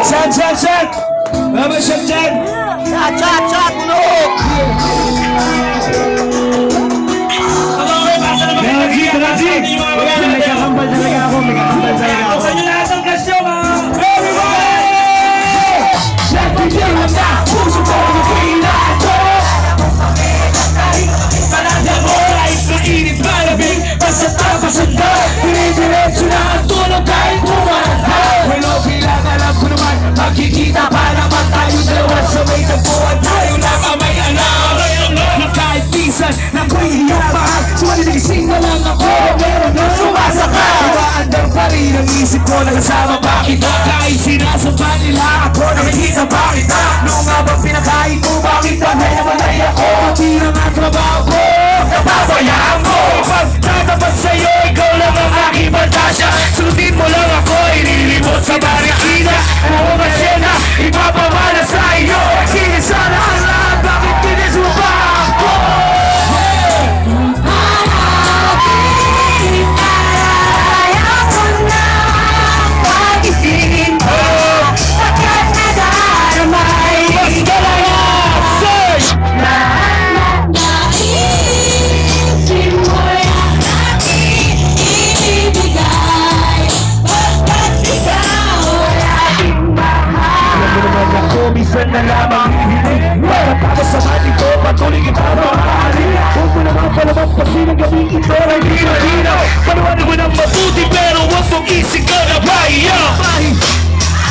Shot! Mama, shot dyan! Shot! Bulok! Raji! May kakambal talaga ako. Sa inyo lahat ang kasyo, mga Bigyan lang na puso ko ng kailangan. Palanda mo kahit mainit malamig. Basta tapos ang dahil dinidiretso na ang tulog kahit bumahan. Wala bilang alam ko naman makikita pa naman tayo dalawa sa may tagpuan. Tayo lang ang may alam na kahit minsan na ko'y hiyapaan. Sumaligising na lang ako, meron na sumasakay. Umaandar pa rin ang isip ko na kasama pa kita. Kahit sinasamba nila ako, nakikita pa kita. Noong nga bang pinakain ko, bakit tanay na malay ako? Pati ng ang trabaho ko, napabayaan mo. Pag tatapat sa'yo, ikaw lang ang aking pantasya. Sundin mo lang ako, inilimot sa barikina. Buong kasena, ipapamana sa iyo. Sinisara ang lahat, bakit kinis mo ba ako? Minsan na lamang hihiling para tapos sa mati ko patuloy kita maaari. Huwag mo naman palabas kasi ng gabing ito ay hinaw. Panuwanan mo ng mabuti pero huwag mong isigaw na bahiya.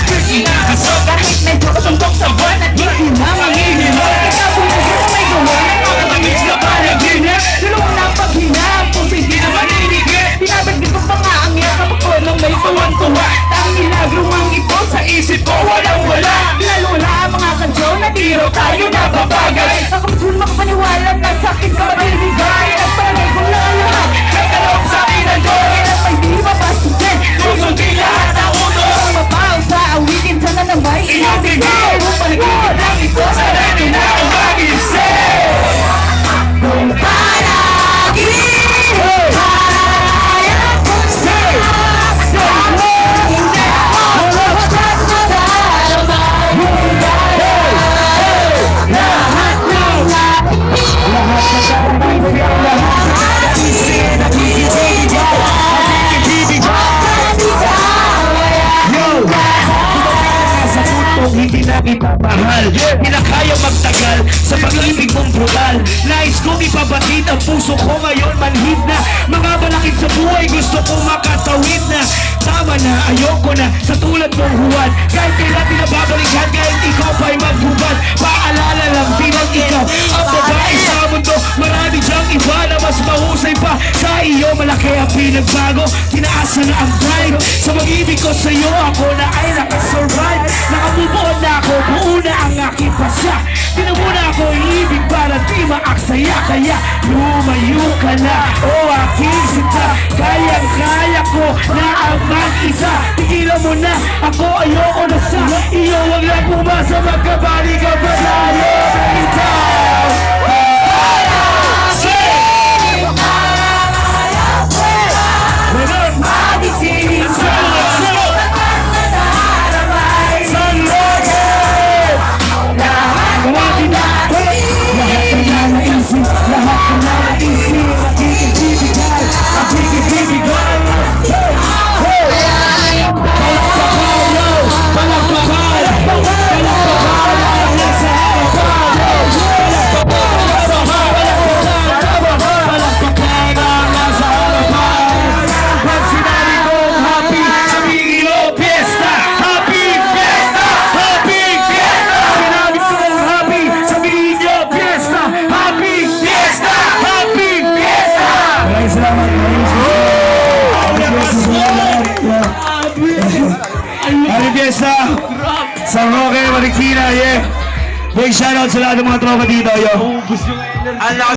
Kinakasok kahit medyo kasundok sa buwan at hindi na manghihilok. Ikabulisin na may gawa ng mga tamis na panaginip. Tulong na paghinap kung hindi na maninigit. Pinabagin ko pa nga ang yakap ko nang may tuwang-tuwa. Tanging nagrumang ito sa isip ko walang-wala. Lalula ang mga kansyon na di raw tayo nababagal. Ako masun makapaniwala na sakit ka matinigay. At palagay kong lalahat nagkalawang sa akin ang joy. At may di mapastusin susundin lahat ang uno. Mapaw sa awitin sana na may inabigay. Kung paligid lang ito sa ready na ang mag-isip. Kung palagi kaya kong sarap sa amin na walang magdarama. Lahat ng hindi na ipapahal, hindi na kaya magtagal sa pag-ibig mong brutal. Nais kong ipabatid ang puso ko ngayon manhid na. Mga balakid sa buhay gusto kong makatawid na. Tama na, ayoko na sa tulad mong huwad. Kahit kailan pinababalikan, kahit ikaw pa'y maghubad. Paalala lang bilang ikaw ang babae sa mundo. Marami siyang iba na mas mahusay pa. Sa iyo malaki ang pinagbago, tinaasan na ang pride. Sa pag-ibig ko sa iyo ako na ay nakasurvive. Nakamubuon na ako, buo na ang aking pasya. Tinamuna ako ibig para di maaksaya. Kaya lumayo ka na, o aking sinta. Kayang-kaya ko na ang mag-isa. Tigilan mo na, ako ayoko na sa iyo. Huwag lang pumasa, magkabali ka ba tayo? Bitaw! Magising sa San Roque, Marikina, yeah. Boy, shoutout sa lahat ng mga tropa dito, yo.